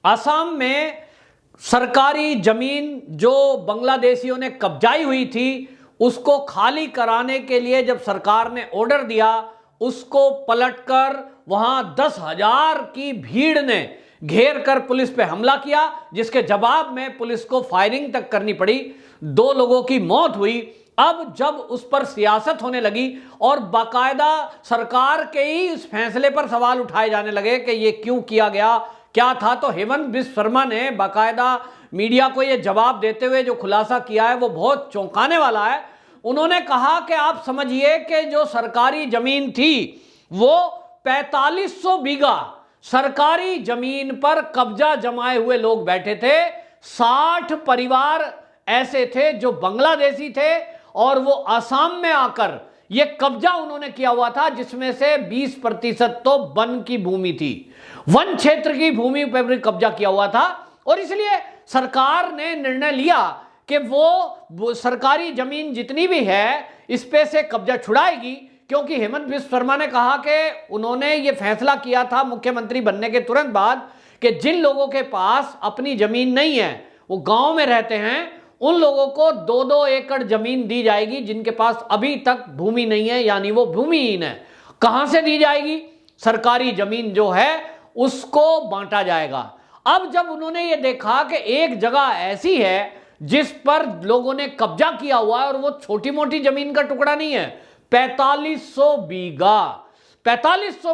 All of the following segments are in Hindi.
असम में सरकारी जमीन जो बांग्लादेशियों ने कब्जाई हुई थी उसको खाली कराने के लिए जब सरकार ने ऑर्डर दिया, उसको पलटकर वहां 10,000 की भीड़ ने घेर कर पुलिस पे हमला किया, जिसके जवाब में पुलिस को फायरिंग तक करनी पड़ी। 2 लोगों की मौत हुई। अब जब उस पर सियासत होने लगी और बाकायदा सरकार के ही इस फैसले पर सवाल उठाए जाने लगे कि ये क्यों किया गया, क्या था, तो हेमंत बिस्व शर्मा ने बाकायदा मीडिया को यह जवाब देते हुए जो खुलासा किया है वो बहुत चौंकाने वाला है। उन्होंने कहा कि आप समझिए कि जो सरकारी जमीन थी वो 4500 बीघा सरकारी जमीन पर कब्जा जमाए हुए लोग बैठे थे। 60 परिवार ऐसे थे जो बांग्लादेशी थे और वो असम में आकर ये कब्जा उन्होंने किया हुआ था, जिसमें से 20% तो वन की भूमि थी, वन क्षेत्र की भूमि पर भी कब्जा किया हुआ था। और इसलिए सरकार ने निर्णय लिया कि वो सरकारी जमीन जितनी भी है इस पे से कब्जा छुड़ाएगी, क्योंकि हेमंत बिस्व शर्मा ने कहा कि उन्होंने ये फैसला किया था मुख्यमंत्री बनने के तुरंत बाद कि जिन लोगों के पास अपनी जमीन नहीं है, वो गांव में रहते हैं, उन लोगों को 2-2 एकड़ जमीन दी जाएगी जिनके पास अभी तक भूमि नहीं है, यानी वो भूमिहीन है। कहां से दी जाएगी? सरकारी जमीन जो है उसको बांटा जाएगा। अब जब उन्होंने ये देखा कि एक जगह ऐसी है जिस पर लोगों ने कब्जा किया हुआ है और वो छोटी मोटी जमीन का टुकड़ा नहीं है, 4500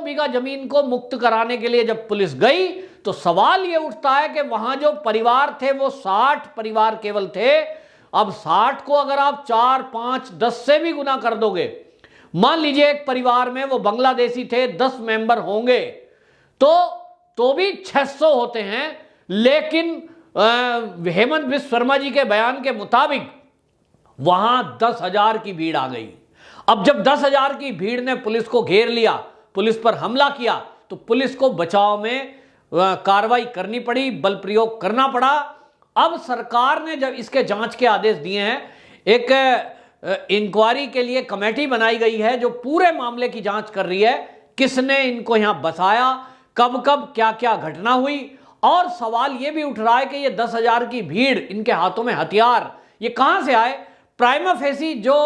बीघा जमीन को मुक्त कराने के लिए जब पुलिस गई तो सवाल यह उठता है कि वहां जो परिवार थे वो 60 परिवार केवल थे। अब 60 को अगर आप 4, 5, 10 से भी गुना कर दोगे, मान लीजिए एक परिवार में वो बांग्लादेशी थे, 10 मेंबर होंगे तो भी 600 होते हैं। लेकिन हेमंत बिस्व शर्मा जी के बयान के मुताबिक वहां 10,000 की भीड़ आ गई। अब जब 10,000 की भीड़ ने पुलिस को घेर लिया, पुलिस पर हमला किया, तो पुलिस को बचाव में कार्रवाई करनी पड़ी, बल प्रयोग करना पड़ा। अब सरकार ने जब इसके जांच के आदेश दिए हैं, एक इंक्वायरी के लिए कमेटी बनाई गई है जो पूरे मामले की जांच कर रही है, किसने इनको यहां बसाया, कब कब क्या क्या घटना हुई। और सवाल यह भी उठ रहा है कि ये 10,000 की भीड़, इनके हाथों में हथियार ये कहां से आए। प्राइमा फेसी जो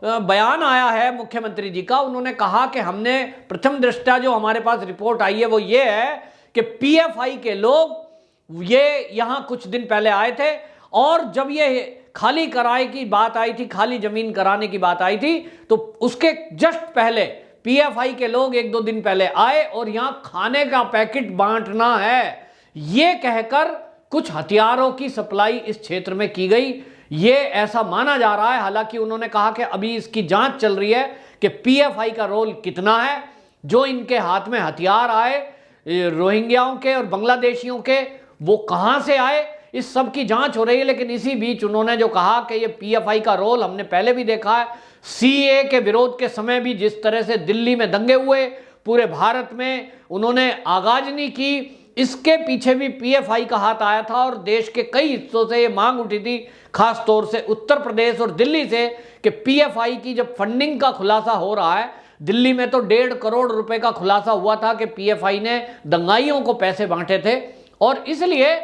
बयान आया है मुख्यमंत्री जी का, उन्होंने कहा कि हमने प्रथम दृष्टया जो हमारे पास रिपोर्ट आई है वो ये है कि पीएफआई के लोग ये यहां कुछ दिन पहले आए थे और जब ये खाली कराए की बात आई थी, खाली जमीन कराने की बात आई थी, तो उसके जस्ट पहले पीएफआई के लोग 1-2 दिन पहले आए और यहां खाने का पैकेट बांटना है ये कहकर कुछ हथियारों की सप्लाई इस क्षेत्र में की गई, ये ऐसा माना जा रहा है। हालांकि उन्होंने कहा कि अभी इसकी जांच चल रही है कि पीएफआई का रोल कितना है, जो इनके हाथ में हथियार आए रोहिंग्याओं के और बांग्लादेशियों के, वो कहां से आए, इस सब की जांच हो रही है। लेकिन इसी बीच उन्होंने जो कहा कि ये पीएफआई का रोल हमने पहले भी देखा है, सीए के विरोध के समय भी जिस तरह से दिल्ली में दंगे हुए, पूरे भारत में उन्होंने आगाजनी की, इसके पीछे भी पीएफआई का हाथ आया था और देश के कई हिस्सों से ये मांग उठी थी, खास तौर से उत्तर प्रदेश और दिल्ली से, कि पीएफआई की जब फंडिंग का खुलासा हो रहा है, दिल्ली में तो 1.5 करोड़ रुपए का खुलासा हुआ था कि पीएफआई ने दंगाइयों को पैसे बांटे थे और इसलिए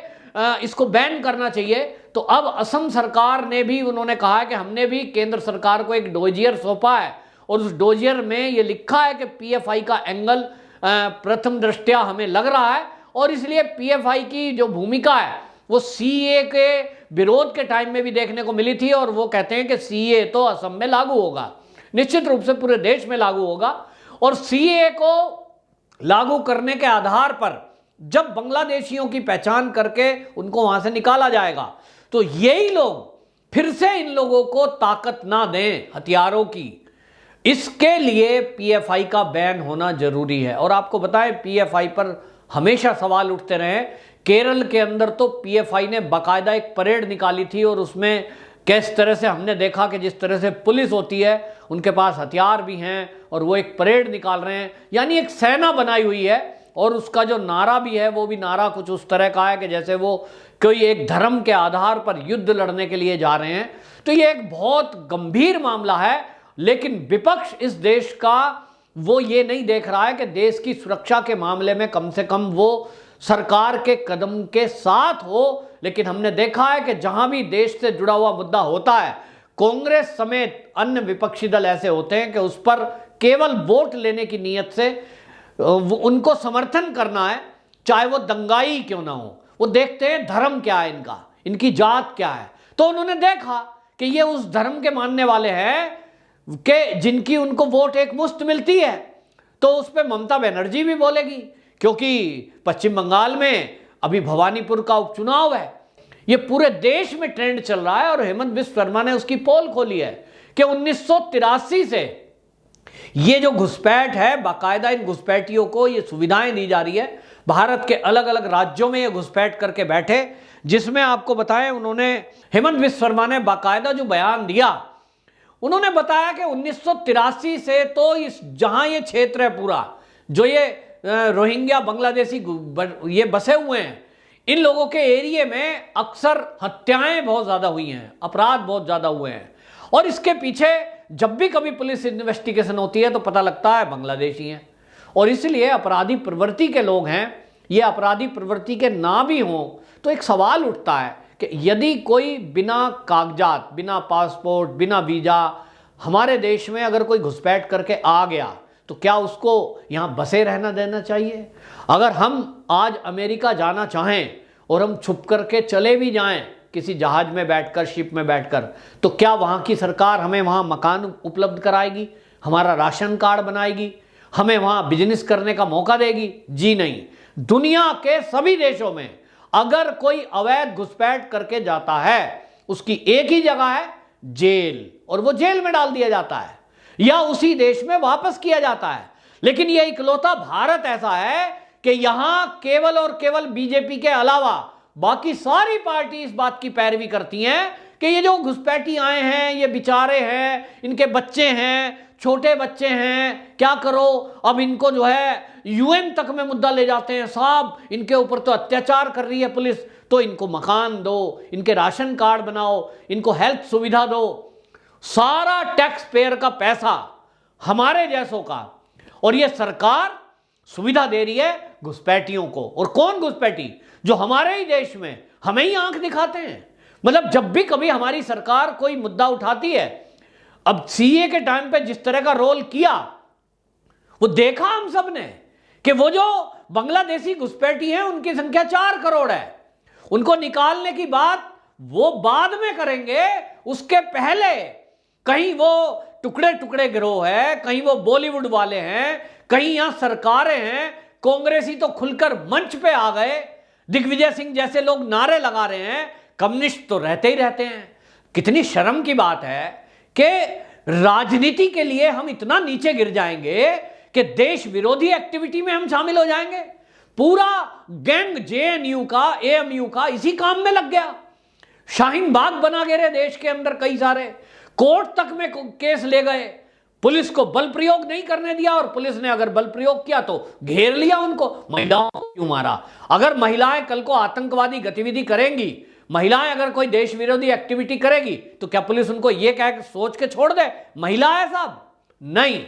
इसको बैन करना चाहिए। तो अब असम सरकार ने भी, उन्होंने कहा है कि हमने भी केंद्र सरकार को एक डोजियर सौंपा है और उस डोजियर में ये लिखा है कि पीएफआई का एंगल प्रथम दृष्टया हमें लग रहा है और इसलिए पीएफआई की जो भूमिका है वो सीए के विरोध के टाइम में भी देखने को मिली थी और वो कहते हैं कि सीए तो असम में लागू होगा, निश्चित रूप से पूरे देश में लागू होगा और सीए को लागू करने के आधार पर जब बांग्लादेशियों की पहचान करके उनको वहां से निकाला जाएगा तो यही लोग फिर से इन लोगों को ताकत ना दें हथियारों की, इसके लिए पीएफआई का बैन होना जरूरी है। और आपको बताएं पीएफआई पर हमेशा सवाल उठते रहे, केरल के अंदर तो पीएफआई ने बाकायदा एक परेड निकाली थी और उसमें किस तरह से हमने देखा कि जिस तरह से पुलिस होती है उनके पास हथियार भी हैं और वो एक परेड निकाल रहे हैं, यानी एक सेना बनाई हुई है और उसका जो नारा भी है वो भी नारा कुछ उस तरह का है कि जैसे वो कोई एक धर्म के आधार पर युद्ध लड़ने के लिए जा रहे हैं। तो ये एक बहुत गंभीर मामला है, लेकिन विपक्ष इस देश का वो ये नहीं देख रहा है कि देश की सुरक्षा के मामले में कम से कम वो सरकार के कदम के साथ हो, लेकिन हमने देखा है कि जहां भी देश से जुड़ा हुआ मुद्दा होता है, कांग्रेस समेत अन्य विपक्षी दल ऐसे होते हैं कि उस पर केवल वोट लेने की नीयत से उनको समर्थन करना है, चाहे वो दंगाई क्यों ना हो। वो देखते हैं धर्म क्या है इनका, इनकी जात क्या है। तो उन्होंने देखा कि ये उस धर्म के मानने वाले हैं कि जिनकी उनको वोट एक मुश्त मिलती है, तो उस पर ममता बनर्जी भी बोलेगी, क्योंकि पश्चिम बंगाल में अभी भवानीपुर का उपचुनाव है। ये पूरे देश में ट्रेंड चल रहा है और हेमंत बिश्व शर्मा ने उसकी पोल खोली है कि 1983 से ये जो घुसपैठ है, बाकायदा इन घुसपैठियों को ये सुविधाएं दी जा रही है। भारत के अलग अलग राज्यों में ये घुसपैठ करके बैठे, जिसमें आपको बताएं, उन्होंने हेमंत बिश्व शर्मा ने बाकायदा जो बयान दिया, उन्होंने बताया कि 1983 से तो इस जहां ये क्षेत्र है पूरा, जो ये रोहिंग्या बांग्लादेशी ये बसे हुए हैं, इन लोगों के एरिया में अक्सर हत्याएं बहुत ज्यादा हुई हैं, अपराध बहुत ज्यादा हुए हैं। और इसके पीछे जब भी कभी पुलिस इन्वेस्टिगेशन होती है तो पता लगता है बांग्लादेशी हैं। और इसलिए अपराधी प्रवृत्ति के लोग हैं, ये अपराधी प्रवृत्ति के ना भी हों तो एक सवाल उठता है कि यदि कोई बिना कागजात, बिना पासपोर्ट, बिना वीजा हमारे देश में अगर कोई घुसपैठ करके आ गया तो क्या उसको यहाँ बसे रहना देना चाहिए? अगर हम आज अमेरिका जाना चाहें और हम छुप करके चले भी जाएं किसी जहाज में बैठकर, शिप में बैठकर, तो क्या वहाँ की सरकार हमें वहाँ मकान उपलब्ध कराएगी, हमारा राशन कार्ड बनाएगी, हमें वहाँ बिजनेस करने का मौका देगी? जी नहीं। दुनिया के सभी देशों में अगर कोई अवैध घुसपैठ करके जाता है, उसकी एक ही जगह है, जेल, और वो जेल में डाल दिया जाता है या उसी देश में वापस किया जाता है। लेकिन यह इकलौता भारत ऐसा है कि यहां केवल और केवल बीजेपी के अलावा बाकी सारी पार्टी इस बात की पैरवी करती हैं कि ये जो घुसपैठी आए हैं, ये बेचारे हैं, इनके बच्चे हैं, छोटे बच्चे हैं, क्या करो, अब इनको जो है यूएन तक में मुद्दा ले जाते हैं, साहब इनके ऊपर तो अत्याचार कर रही है पुलिस, तो इनको मकान दो, इनके राशन कार्ड बनाओ, इनको हेल्थ सुविधा दो। सारा टैक्स पेयर का पैसा हमारे जैसों का, और ये सरकार सुविधा दे रही है घुसपैठियों को। और कौन घुसपैठी? जो हमारे ही देश में हमें ही आंख दिखाते हैं। मतलब जब भी कभी हमारी सरकार कोई मुद्दा उठाती है, अब सीए के टाइम पे जिस तरह का रोल किया, वो देखा हम सब ने कि वो जो बांग्लादेशी घुसपैठी हैं उनकी संख्या 4 करोड़ है, उनको निकालने की बात वो बाद में करेंगे। उसके पहले कहीं वो टुकड़े टुकड़े गिरोह है, कहीं वो बॉलीवुड वाले हैं, कहीं यहां सरकारें हैं, कांग्रेसी तो खुलकर मंच पे आ गए, दिग्विजय सिंह जैसे लोग नारे लगा रहे हैं, कम्युनिस्ट तो रहते ही रहते हैं। कितनी शर्म की बात है कि राजनीति के लिए हम इतना नीचे गिर जाएंगे कि देश विरोधी एक्टिविटी में हम शामिल हो जाएंगे। पूरा गैंग जेएनयू का, एएमयू का इसी काम में लग गया। शाहीन बाग बना गिरे देश के अंदर, कई सारे कोर्ट तक में केस ले गए, पुलिस को बल प्रयोग नहीं करने दिया, और पुलिस ने अगर बल प्रयोग किया तो घेर लिया उनको। महिलाओं को क्यों मारा? अगर महिलाएं कल को आतंकवादी गतिविधि करेंगी, महिलाएं अगर कोई देश विरोधी एक्टिविटी करेगी, तो क्या पुलिस उनको यह कह सोच के छोड़ दे महिला है साहब? नहीं।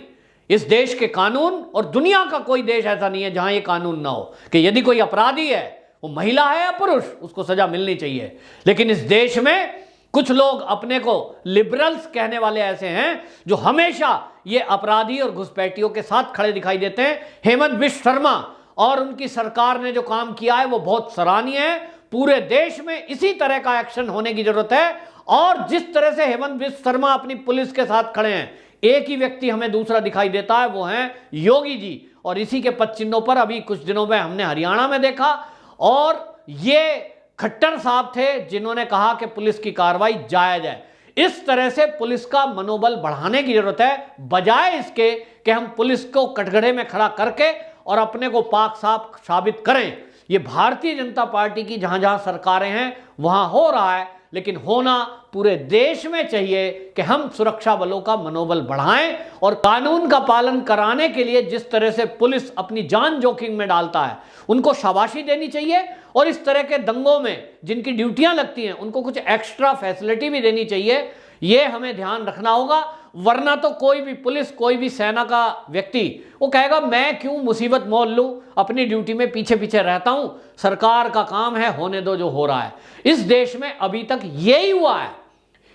इस देश के कानून, और दुनिया का कोई देश ऐसा नहीं है जहां यह कानून ना हो कि यदि कोई अपराधी है, वो महिला है या पुरुष, उसको सजा मिलनी चाहिए। लेकिन इस देश में कुछ लोग अपने को लिबरल्स कहने वाले ऐसे हैं जो हमेशा ये अपराधी और घुसपैठियों के साथ खड़े दिखाई देते हैं। हेमंत बिश्व शर्मा और उनकी सरकार ने जो काम किया है वो बहुत सराहनीय है। पूरे देश में इसी तरह का एक्शन होने की जरूरत है। और जिस तरह से हेमंत बिश्व शर्मा अपनी पुलिस के साथ खड़े हैं, एक ही व्यक्ति हमें दूसरा दिखाई देता है, वो है योगी जी। और इसी के पद चिन्हों पर अभी कुछ दिनों में हमने हरियाणा में देखा, और ये खट्टर साहब थे जिन्होंने कहा कि पुलिस की कार्रवाई जायज है। इस तरह से पुलिस का मनोबल बढ़ाने की जरूरत है, बजाय इसके कि हम पुलिस को कटघरे में खड़ा करके और अपने को पाक साफ साबित करें। ये भारतीय जनता पार्टी की जहां जहां सरकारें हैं वहां हो रहा है, लेकिन होना पूरे देश में चाहिए कि हम सुरक्षा बलों का मनोबल बढ़ाएं। और कानून का पालन कराने के लिए जिस तरह से पुलिस अपनी जान जोखिम में डालता है, उनको शाबाशी देनी चाहिए। और इस तरह के दंगों में जिनकी ड्यूटियां लगती हैं, उनको कुछ एक्स्ट्रा फैसिलिटी भी देनी चाहिए। ये हमें ध्यान रखना होगा। वरना तो कोई भी पुलिस, कोई भी सेना का व्यक्ति वो कहेगा मैं क्यों मुसीबत मोल लूं, अपनी ड्यूटी में पीछे पीछे रहता हूं, सरकार का काम है, होने दो जो हो रहा है। इस देश में अभी तक यही हुआ है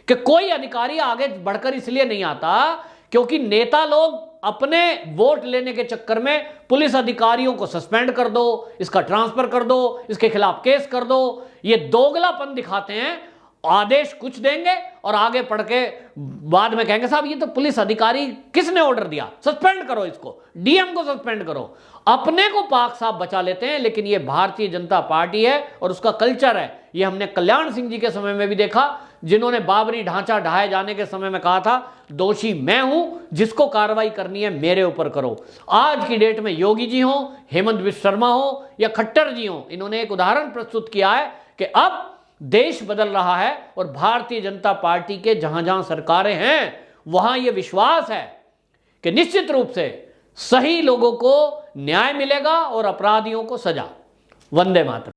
कि कोई अधिकारी आगे बढ़कर इसलिए नहीं आता क्योंकि नेता लोग अपने वोट लेने के चक्कर में पुलिस अधिकारियों को सस्पेंड कर दो, इसका ट्रांसफर कर दो, इसके खिलाफ केस कर दो, ये दोगलापन दिखाते हैं। आदेश कुछ देंगे और आगे पढ़ के बाद में कहेंगे साहब ये तो पुलिस अधिकारी, किसने ऑर्डर दिया, सस्पेंड करो इसको, डीएम को सस्पेंड करो। अपने को पाक साफ बचा लेते हैं, लेकिन ये भारतीय जनता पार्टी है और उसका कल्चर है। ये हमने कल्याण सिंह जी के समय में भी देखा, जिन्होंने बाबरी ढांचा ढहाए जाने के समय में कहा था दोषी मैं हूं, जिसको कार्रवाई करनी है मेरे ऊपर करो। आज की डेट में योगी जी हो, हेमंत बिश्व शर्मा हो या खट्टर जी हो, इन्होंने एक उदाहरण प्रस्तुत किया है कि अब देश बदल रहा है और भारतीय जनता पार्टी के जहां जहां सरकारें हैं वहां यह विश्वास है कि निश्चित रूप से सही लोगों को न्याय मिलेगा और अपराधियों को सजा। वंदे मातरम।